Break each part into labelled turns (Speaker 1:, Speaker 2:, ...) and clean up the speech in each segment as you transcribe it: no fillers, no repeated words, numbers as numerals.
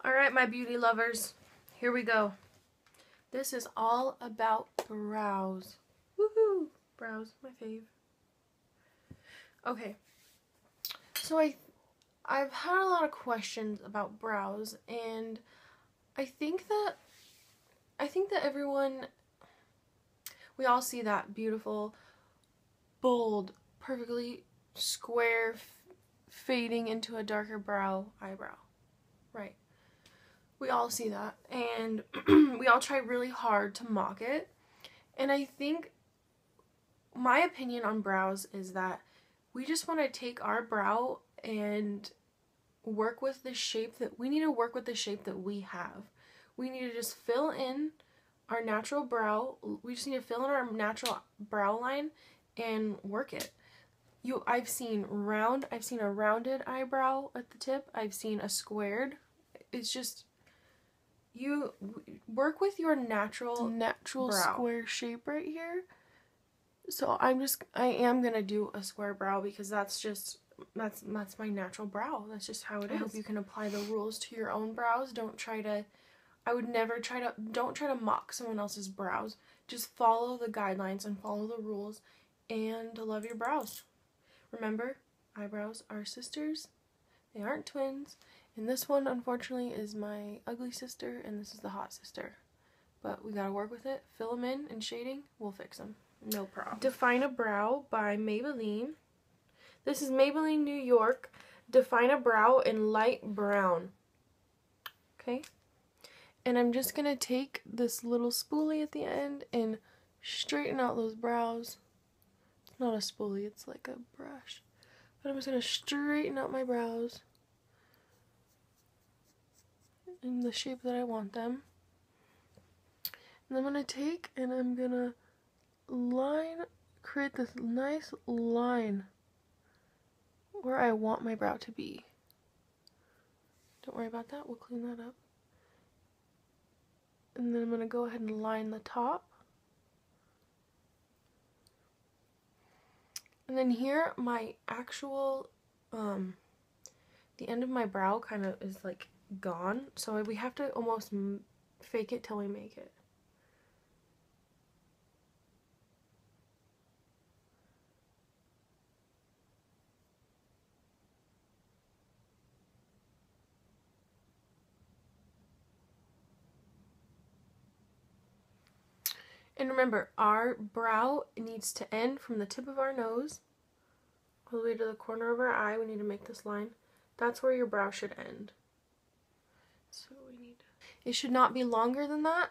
Speaker 1: Alright, my beauty lovers, here we go. This is all about brows. Woohoo! Brows, my fave. Okay, so I've had a lot of questions about brows, and I think that everyone, we all see that beautiful, bold, perfectly square, fading into a darker eyebrow, right? We all see that, and we all try really hard to mock it. And I think my opinion on brows is that we just want to take our brow and work with the shape that we need to work with the shape that we have. We need to just fill in our natural brow. We just need to fill in our natural brow line and work it. I've seen a rounded eyebrow at the tip. I've seen a squared. It's just, you work with your natural brow. Square shape right here. So I am gonna do a square brow because that's my natural brow. That's just how it is. I hope you can apply the rules to your own brows. Don't try to mock someone else's brows. Just follow the guidelines and follow the rules and love your brows. Remember, eyebrows are sisters. They aren't twins. And this one, unfortunately, is my ugly sister, and this is the hot sister. But we gotta work with it. Fill them in and shading. We'll fix them. No problem. Define-A-Brow by Maybelline. This is Maybelline New York Define-A-Brow in light brown. Okay? And I'm just gonna take this little spoolie at the end and straighten out those brows. It's not a spoolie, it's like a brush. But I'm just gonna straighten out my brows in the shape that I want them. And I'm gonna take and I'm gonna create this nice line where I want my brow to be. Don't worry about that, we'll clean that up. And then I'm gonna go ahead and line the top. And then here, my actual, the end of my brow kind of is like gone. So we have to almost fake it till we make it. And remember, our brow needs to end from the tip of our nose all the way to the corner of our eye. We need to make this line. That's where your brow should end. So it should not be longer than that.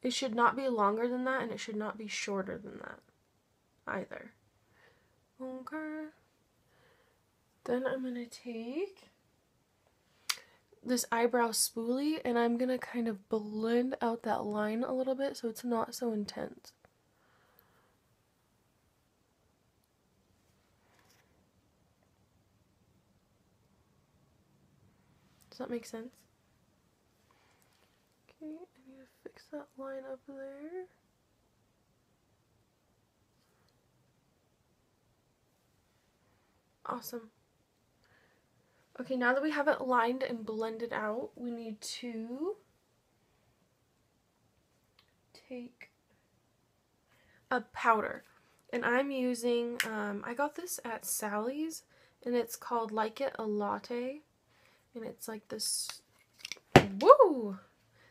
Speaker 1: It should not be longer than that, and it should not be shorter than that either. Okay. Then I'm going to take this eyebrow spoolie, and I'm gonna kind of blend out that line a little bit so it's not so intense. Does that make sense? Okay, I need to fix that line up there. Awesome. Okay, now that we have it lined and blended out, we need to take a powder. And I'm using, I got this at Sally's, and it's called Like It a Latte. And it's like this, woo!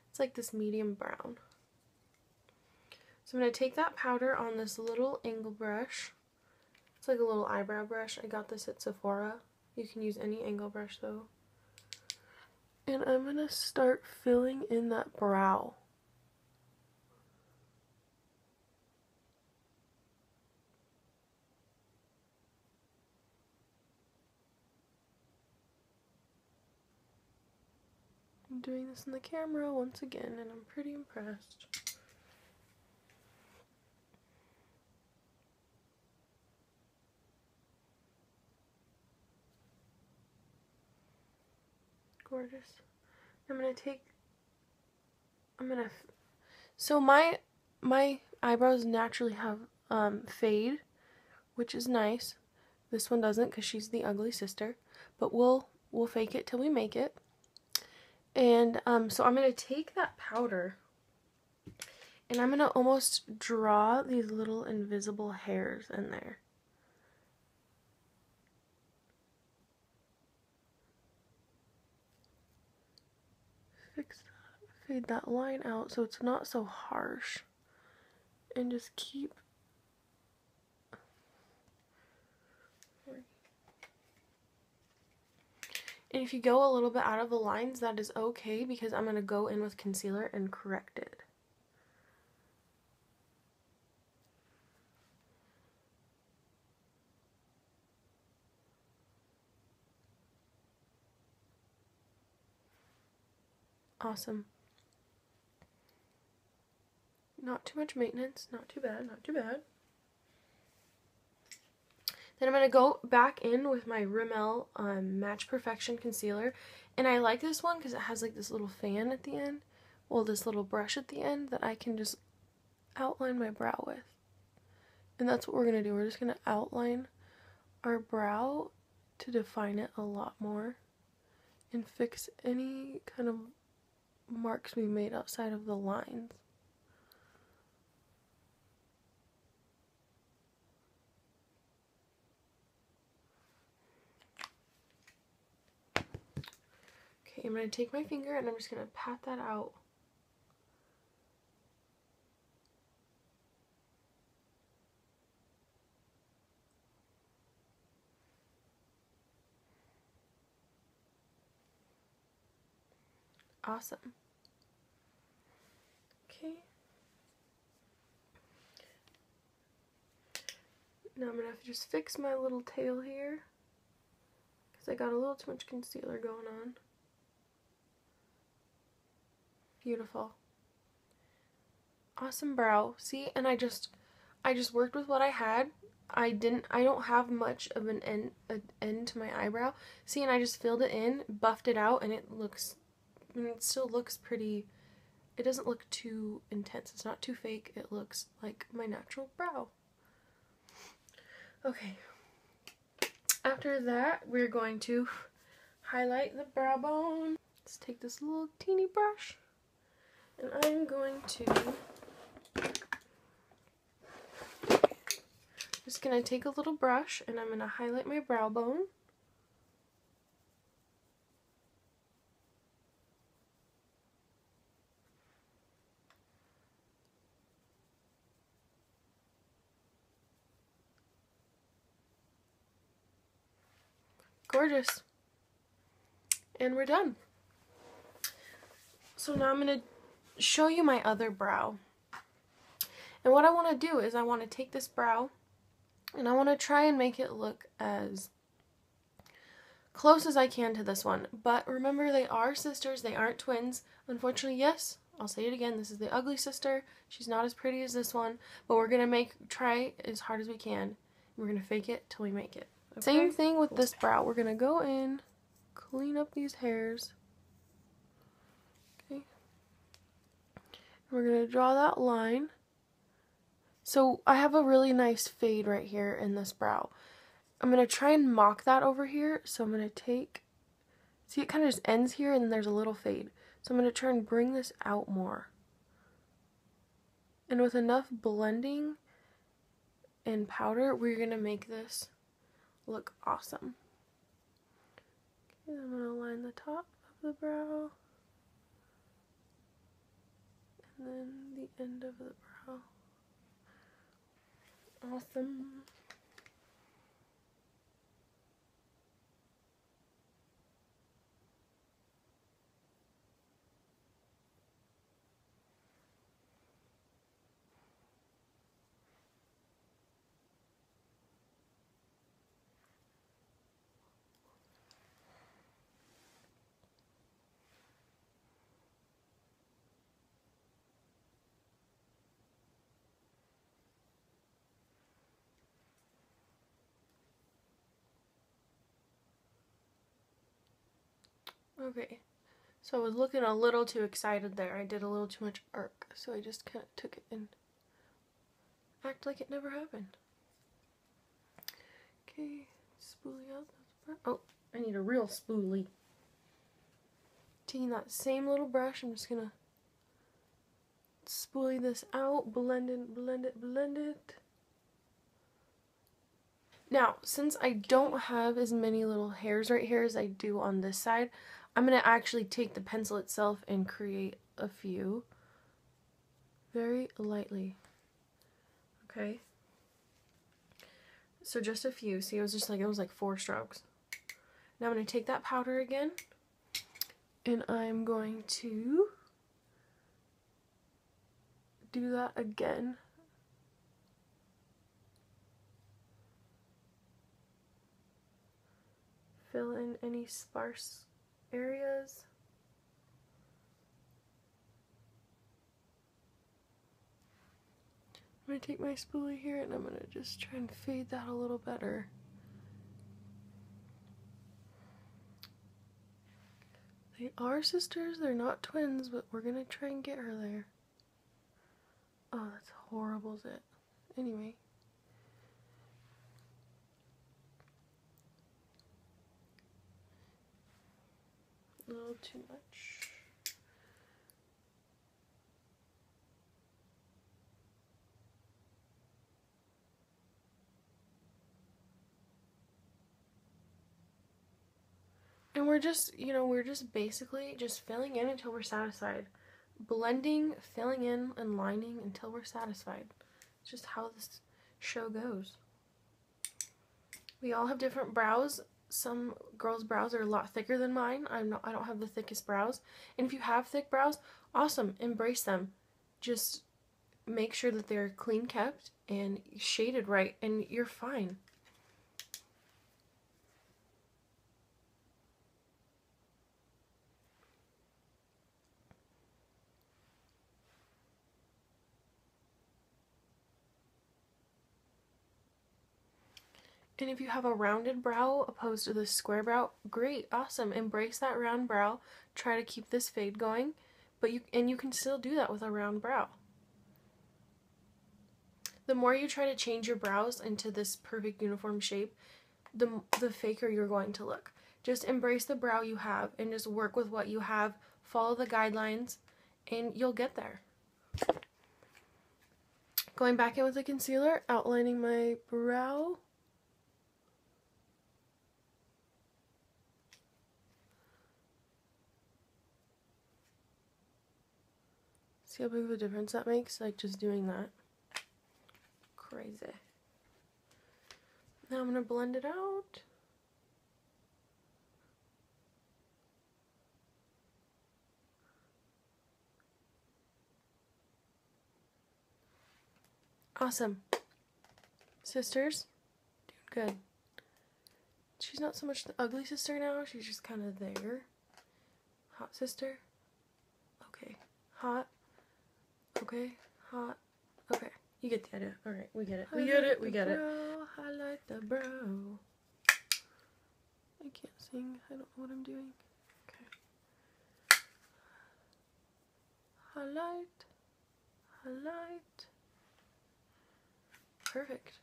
Speaker 1: It's like this medium brown. So I'm going to take that powder on this little angle brush. It's like a little eyebrow brush. I got this at Sephora. You can use any angle brush though. And I'm going to start filling in that brow. I'm doing this in the camera once again, and I'm pretty impressed. Gorgeous. So my eyebrows naturally have fade, which is nice. This one doesn't because she's the ugly sister, but we'll fake it till we make it. And so I'm going to take that powder and I'm going to almost draw these little invisible hairs in there. Fix that, fade that line out so it's not so harsh. And just keep. And if you go a little bit out of the lines, that is okay, because I'm going to go in with concealer and correct it. Awesome. Not too much maintenance, not too bad, not too bad. Then I'm going to go back in with my Rimmel Match Perfection Concealer. And I like this one because it has like this little fan at the end. Well, this little brush at the end that I can just outline my brow with. And that's what we're going to do. We're just going to outline our brow to define it a lot more. And fix any kind of marks we made outside of the lines. Okay, I'm going to take my finger and I'm just going to pat that out. Awesome. Okay. Now I'm going to have to just fix my little tail here, because I got a little too much concealer going on. Beautiful. Awesome brow. See, and I just worked with what I had. I don't have much of an end to my eyebrow. See, and I just filled it in, buffed it out, and it still looks pretty. It doesn't look too intense. It's not too fake. It looks like my natural brow. Okay. After that, we're going to highlight the brow bone. Let's take this little teeny brush, and I'm going to just gonna take a little brush and I'm gonna highlight my brow bone. Gorgeous. And we're done. So now I'm going to show you my other brow. And what I want to do is I want to take this brow and I want to try and make it look as close as I can to this one. But remember, they are sisters, they aren't twins. Unfortunately, yes, I'll say it again, this is the ugly sister. She's not as pretty as this one, but we're going to try as hard as we can. We're going to fake it till we make it. Okay? Same thing with this brow. We're going to go in, clean up these hairs. Okay. We're going to draw that line. So I have a really nice fade right here in this brow. I'm going to try and mock that over here. So I'm going to take, see, it kind of just ends here and then there's a little fade. So I'm going to try and bring this out more. And with enough blending and powder, we're going to make this look awesome. Okay, I'm going to line the top of the brow. And then the end of the brow. Awesome. Okay, so I was looking a little too excited there. I did a little too much arc, so I just kind of took it and act like it never happened. Okay, spoolie out. Oh, I need a real spoolie. Taking that same little brush, I'm just gonna spoolie this out, blend it, blend it, blend it. Now, since I don't have as many little hairs right here as I do on this side, I'm gonna actually take the pencil itself and create a few very lightly. Okay. So just a few. See, it was like 4 strokes. Now I'm going to take that powder again, and I'm going to do that again. Fill in any sparse areas. I'm going to take my spoolie here and I'm going to just try and fade that a little better. They are sisters, they're not twins, but we're going to try and get her there. Oh, that's horrible, is it? Anyway. A little too much. And we're just, we're just basically just filling in until we're satisfied. Blending, filling in, and lining until we're satisfied. It's just how this show goes. We all have different brows. Some girls' brows are a lot thicker than mine. I don't have the thickest brows. And if you have thick brows, awesome, embrace them. Just make sure that they're clean kept and shaded right, and you're fine. And if you have a rounded brow opposed to the square brow, great, awesome. Embrace that round brow. Try to keep this fade going, but you can still do that with a round brow. The more you try to change your brows into this perfect uniform shape, the faker you're going to look. Just embrace the brow you have and just work with what you have. Follow the guidelines and you'll get there. Going back in with the concealer, outlining my brow. See how big of a difference that makes? Like just doing that. Crazy. Now I'm going to blend it out. Awesome. Sisters, doing good. She's not so much the ugly sister now, she's just kind of there. Hot sister. Okay. Hot. Okay. Hot. Okay. You get the idea. Alright, we get it. We get it. We get it. Highlight the brow. I can't sing. I don't know what I'm doing. Okay. Highlight. Highlight. Perfect.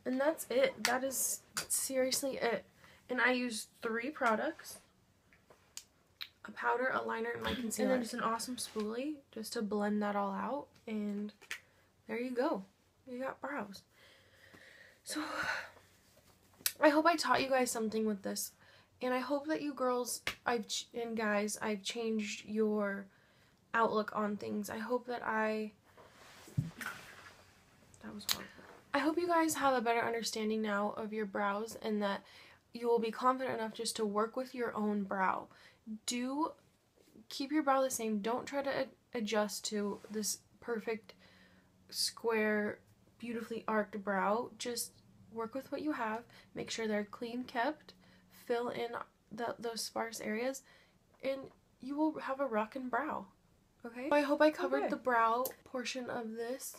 Speaker 1: And that's it. That is seriously it. And I used 3 products. A powder, a liner, and my concealer. And then just an awesome spoolie just to blend that all out. And there you go. You got brows. So, I hope I taught you guys something with this. And I hope that you girls and guys, I've changed your outlook on things. I hope that that was horrible. I hope you guys have a better understanding now of your brows and that you will be confident enough just to work with your own brow. Do keep your brow the same. Don't try to adjust to this perfect square, beautifully arched brow. Just work with what you have. Make sure they're clean kept. Fill in those sparse areas and you will have a rockin' brow. Okay? I hope I covered the brow portion of this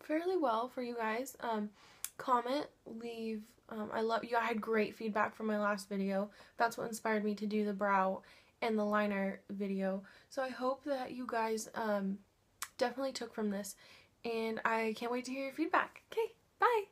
Speaker 1: fairly well for you guys. Comment, leave. I had great feedback from my last video. That's what inspired me to do the brow and the liner video. So I hope that you guys definitely took from this, and I can't wait to hear your feedback. Okay, bye!